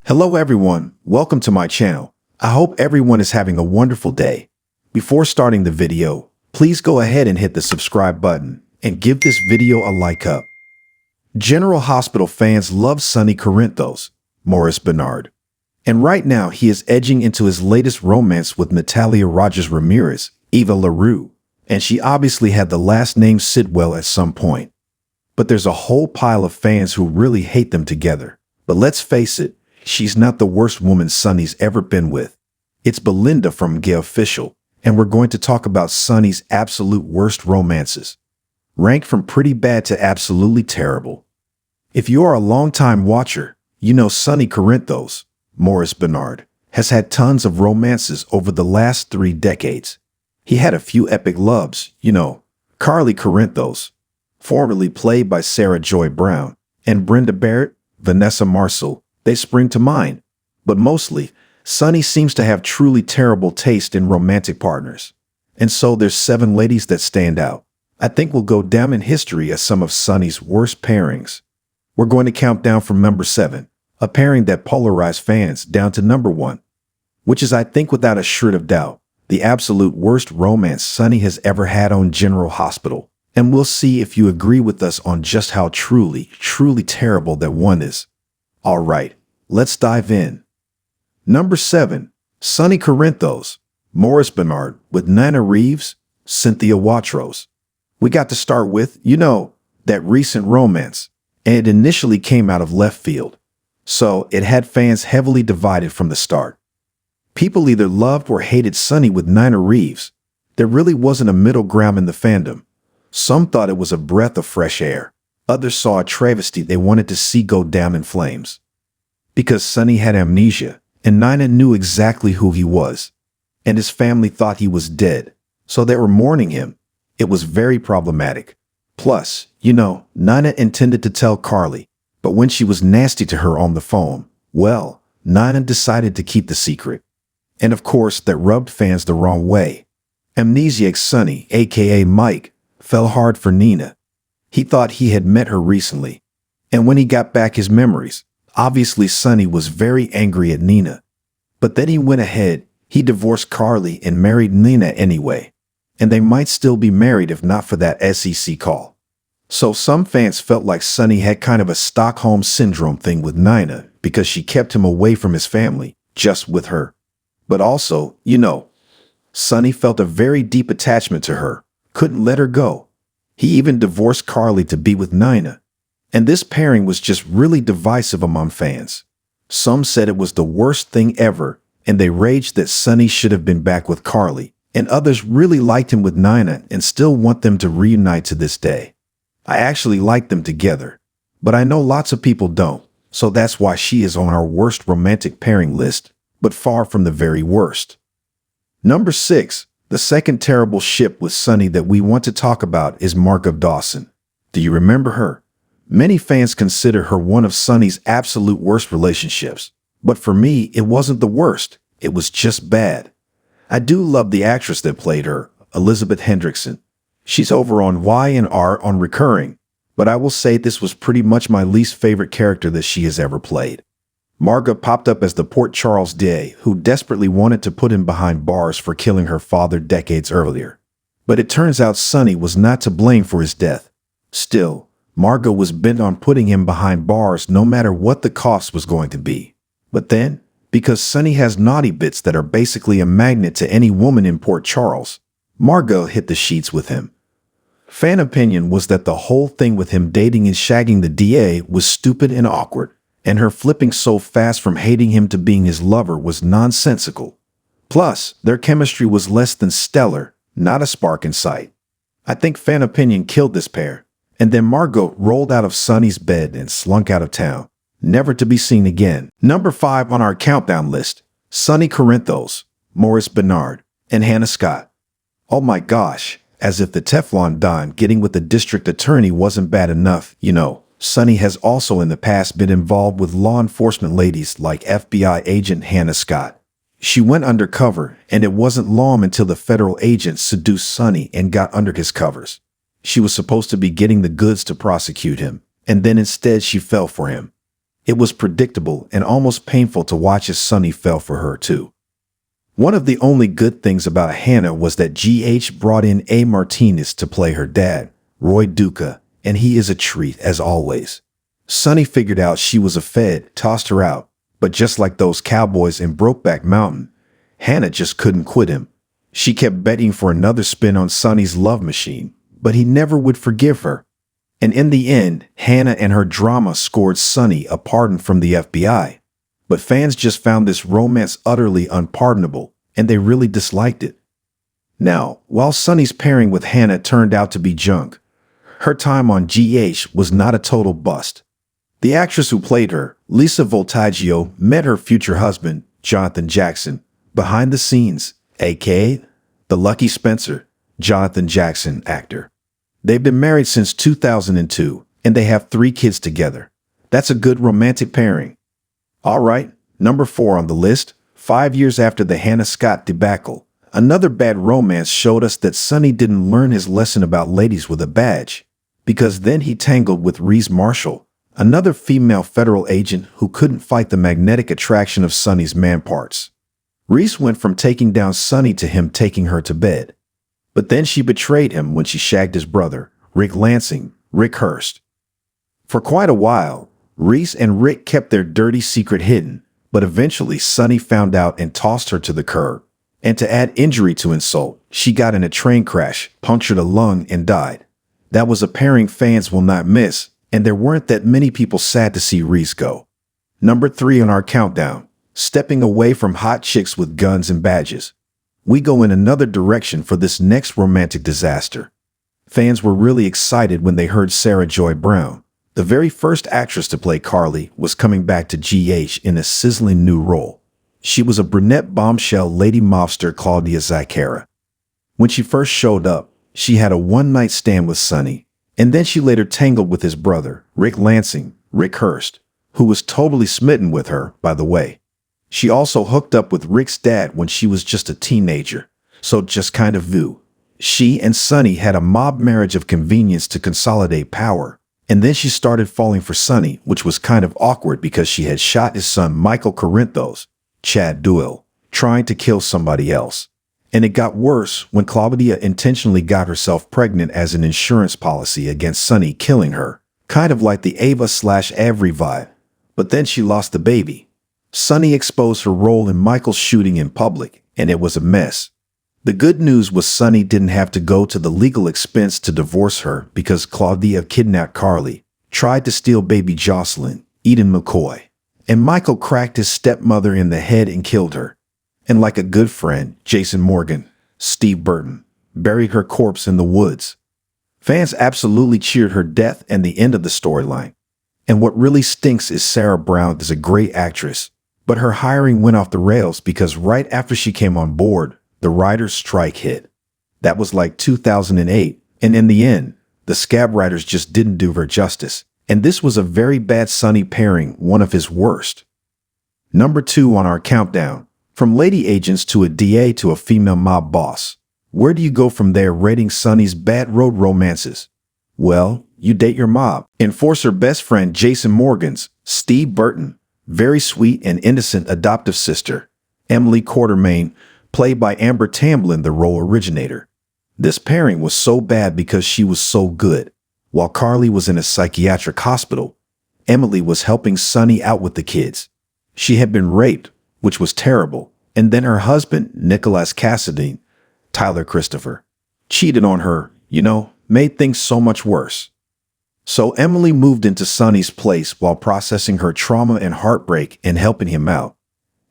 Hello everyone, welcome to my channel. I hope everyone is having a wonderful day. Before starting the video, please go ahead and hit the subscribe button and give this video a like up. General Hospital fans love Sonny Corinthos, Maurice Bernard. And right now he is edging into his latest romance with Natalia Rogers Ramirez, Eva LaRue, and she obviously had the last name Sidwell at some point. But there's a whole pile of fans who really hate them together. But let's face it, she's not the worst woman Sonny's ever been with. It's Belinda from Gay Official, and we're going to talk about Sonny's absolute worst romances. Ranked from pretty bad to absolutely terrible. If you are a long-time watcher, you know Sonny Corinthos, Maurice Bernard, has had tons of romances over the last 3 decades. He had a few epic loves, Carly Corinthos, formerly played by Sarah Joy Brown, and Brenda Barrett, Vanessa Marcel. They spring to mind, but mostly, Sonny seems to have truly terrible taste in romantic partners. And so there's 7 ladies that stand out. I think will go down in history as some of Sonny's worst pairings. We're going to count down from number 7, a pairing that polarized fans, down to number 1, which is, I think without a shred of doubt, the absolute worst romance Sonny has ever had on General Hospital. And we'll see if you agree with us on just how truly terrible that one is. All right, let's dive in. Number 7, Sonny Corinthos, Maurice Bernard with Nina Reeves, Cynthia Watros. We got to start with, that recent romance, and it initially came out of left field. So it had fans heavily divided from the start. People either loved or hated Sonny with Nina Reeves. There really wasn't a middle ground in the fandom. Some thought it was a breath of fresh air. Others saw a travesty they wanted to see go down in flames. Because Sonny had amnesia, and Nina knew exactly who he was. And his family thought he was dead, so they were mourning him. It was very problematic. Plus, Nina intended to tell Carly, but when she was nasty to her on the phone, well, Nina decided to keep the secret. And of course, that rubbed fans the wrong way. Amnesiac Sonny, aka Mike, fell hard for Nina. He thought he had met her recently, and when he got back his memories, obviously Sonny was very angry at Nina. But then he went ahead, he divorced Carly and married Nina anyway, and they might still be married if not for that SEC call. So some fans felt like Sonny had kind of a Stockholm Syndrome thing with Nina because she kept him away from his family, just with her. But also, Sonny felt a very deep attachment to her, couldn't let her go. He even divorced Carly to be with Nina. And this pairing was just really divisive among fans. Some said it was the worst thing ever, and they raged that Sonny should have been back with Carly, and others really liked him with Nina and still want them to reunite to this day. I actually like them together, but I know lots of people don't, so that's why she is on our worst romantic pairing list, but far from the very worst. Number 6. The second terrible ship with Sonny that we want to talk about is Margot Dawson. Do you remember her? Many fans consider her one of Sonny's absolute worst relationships. But for me, it wasn't the worst. It was just bad. I do love the actress that played her, Elizabeth Hendrickson. She's over on Y&R on Recurring, but I will say this was pretty much my least favorite character that she has ever played. Margot popped up as the Port Charles DA who desperately wanted to put him behind bars for killing her father decades earlier. But it turns out Sonny was not to blame for his death. Still, Margot was bent on putting him behind bars no matter what the cost was going to be. But then, because Sonny has naughty bits that are basically a magnet to any woman in Port Charles, Margot hit the sheets with him. Fan opinion was that the whole thing with him dating and shagging the DA was stupid and awkward. And her flipping so fast from hating him to being his lover was nonsensical. Plus, their chemistry was less than stellar, not a spark in sight. I think fan opinion killed this pair, and then Margot rolled out of Sonny's bed and slunk out of town, never to be seen again. Number 5 on our countdown list, Sonny Corinthos, Maurice Bernard, and Hannah Scott. Oh my gosh, as if the Teflon Don getting with the district attorney wasn't bad enough, Sonny has also in the past been involved with law enforcement ladies like FBI agent Hannah Scott. She went undercover, and it wasn't long until the federal agent seduced Sonny and got under his covers. She was supposed to be getting the goods to prosecute him, and then instead she fell for him. It was predictable and almost painful to watch as Sonny fell for her, too. One of the only good things about Hannah was that GH brought in A. Martinez to play her dad, Roy Duca, and he is a treat as always. Sonny figured out she was a fed, tossed her out, but just like those cowboys in Brokeback Mountain, Hannah just couldn't quit him. She kept betting for another spin on Sonny's love machine, but he never would forgive her. And in the end, Hannah and her drama scored Sonny a pardon from the FBI. But fans just found this romance utterly unpardonable, and they really disliked it. Now, while Sonny's pairing with Hannah turned out to be junk, her time on GH was not a total bust. The actress who played her, Lisa Voltaggio, met her future husband, Jonathan Jackson, behind the scenes, aka the Lucky Spencer, Jonathan Jackson actor. They've been married since 2002, and they have 3 kids together. That's a good romantic pairing. All right, number 4 on the list, 5 years after the Hannah Scott debacle, another bad romance showed us that Sonny didn't learn his lesson about ladies with a badge, because then he tangled with Reese Marshall, another female federal agent who couldn't fight the magnetic attraction of Sonny's man parts. Reese went from taking down Sonny to him taking her to bed. But then she betrayed him when she shagged his brother, Rick Lansing, Rick Hurst. For quite a while, Reese and Rick kept their dirty secret hidden, but eventually Sonny found out and tossed her to the curb. And to add injury to insult, she got in a train crash, punctured a lung, and died. That was a pairing fans will not miss, and there weren't that many people sad to see Reese go. Number 3 on our countdown, stepping away from hot chicks with guns and badges. We go in another direction for this next romantic disaster. Fans were really excited when they heard Sarah Joy Brown, the very first actress to play Carly, was coming back to GH in a sizzling new role. She was a brunette bombshell lady mobster Claudia Zacchara. When she first showed up, she had a one-night stand with Sonny, and then she later tangled with his brother, Rick Lansing, Rick Hurst, who was totally smitten with her, by the way. She also hooked up with Rick's dad when she was just a teenager, so just kind of vu. She and Sonny had a mob marriage of convenience to consolidate power, and then she started falling for Sonny, which was kind of awkward because she had shot his son Michael Corinthos, Chad Duell, trying to kill somebody else. And it got worse when Claudia intentionally got herself pregnant as an insurance policy against Sonny killing her, kind of like the Ava/Avery vibe. But then she lost the baby. Sonny exposed her role in Michael's shooting in public, and it was a mess. The good news was Sonny didn't have to go to the legal expense to divorce her because Claudia kidnapped Carly, tried to steal baby Jocelyn, Eden McCoy, and Michael cracked his stepmother in the head and killed her. And like a good friend, Jason Morgan, Steve Burton, buried her corpse in the woods. Fans absolutely cheered her death and the end of the storyline. And what really stinks is Sarah Brown is a great actress, but her hiring went off the rails because right after she came on board, the writers' strike hit. That was like 2008, and in the end, the scab writers just didn't do her justice, and this was a very bad Sonny pairing, one of his worst. Number 2 on our countdown, from lady agents to a DA to a female mob boss. Where do you go from there rating Sonny's bad road romances? Well, you date your mob. Enforcer best friend Jason Morgan's, Steve Burton, very sweet and innocent adoptive sister, Emily Quartermain, played by Amber Tamblyn, the role originator. This pairing was so bad because she was so good. While Carly was in a psychiatric hospital, Emily was helping Sonny out with the kids. She had been raped, which was terrible, and then her husband, Nicholas Cassidy, Tyler Christopher, cheated on her, made things so much worse. So Emily moved into Sonny's place while processing her trauma and heartbreak and helping him out.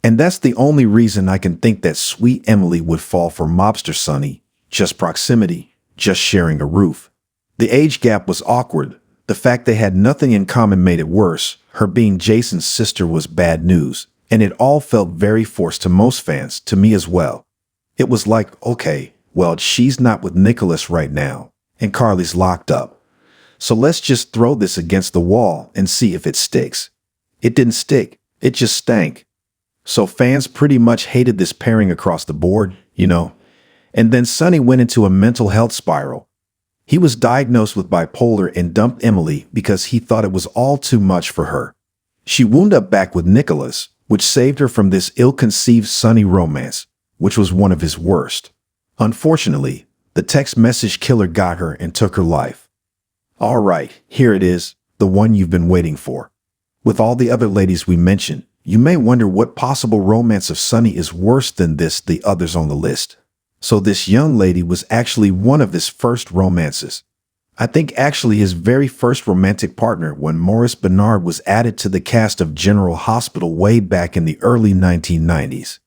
And that's the only reason I can think that sweet Emily would fall for mobster Sonny. Just proximity, just sharing a roof. The age gap was awkward. The fact they had nothing in common made it worse. Her being Jason's sister was bad news, and it all felt very forced to most fans, to me as well. It was like, okay, well, she's not with Nicholas right now, and Carly's locked up. So let's just throw this against the wall and see if it sticks. It didn't stick. It just stank. So fans pretty much hated this pairing across the board, And then Sonny went into a mental health spiral. He was diagnosed with bipolar and dumped Emily because he thought it was all too much for her. She wound up back with Nicholas, which saved her from this ill-conceived Sonny romance, which was one of his worst. Unfortunately, the text message killer got her and took her life. All right, here it is, the one you've been waiting for. With all the other ladies we mentioned, you may wonder what possible romance of Sonny is worse than the others on the list. So this young lady was actually one of his first romances. I think actually his very first romantic partner when Maurice Bernard was added to the cast of General Hospital way back in the early 1990s.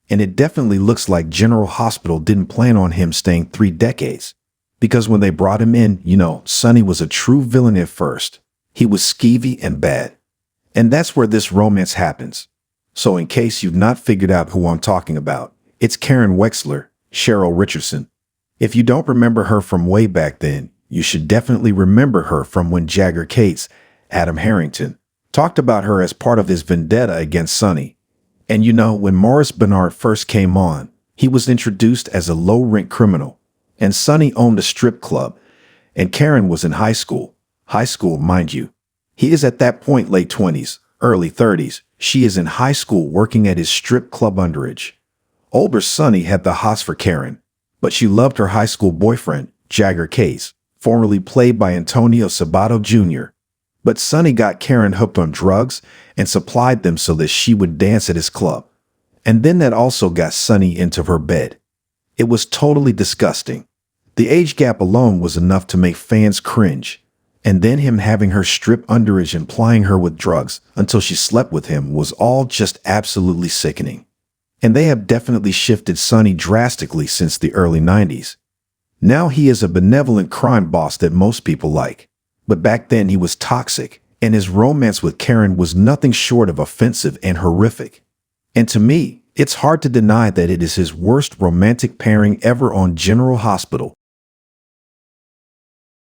And it definitely looks like General Hospital didn't plan on him staying 3 decades. Because when they brought him in, Sonny was a true villain at first. He was skeevy and bad. And that's where this romance happens. So in case you've not figured out who I'm talking about, it's Karen Wexler, Cheryl Richardson. If you don't remember her from way back then, you should definitely remember her from when Jagger Cates, Adam Harrington, talked about her as part of his vendetta against Sonny. And when Maurice Bernard first came on, he was introduced as a low-rent criminal, and Sonny owned a strip club, and Karen was in high school. High school, mind you. He is at that point late 20s, early 30s. She is in high school working at his strip club underage. Older Sonny had the hots for Karen, but she loved her high school boyfriend, Jagger Cates, formerly played by Antonio Sabato Jr. But Sonny got Karen hooked on drugs and supplied them so that she would dance at his club. And then that also got Sonny into her bed. It was totally disgusting. The age gap alone was enough to make fans cringe. And then him having her strip underage and plying her with drugs until she slept with him was all just absolutely sickening. And they have definitely shifted Sonny drastically since the early 90s. Now he is a benevolent crime boss that most people like. But back then he was toxic, and his romance with Karen was nothing short of offensive and horrific. And to me, it's hard to deny that it is his worst romantic pairing ever on General Hospital.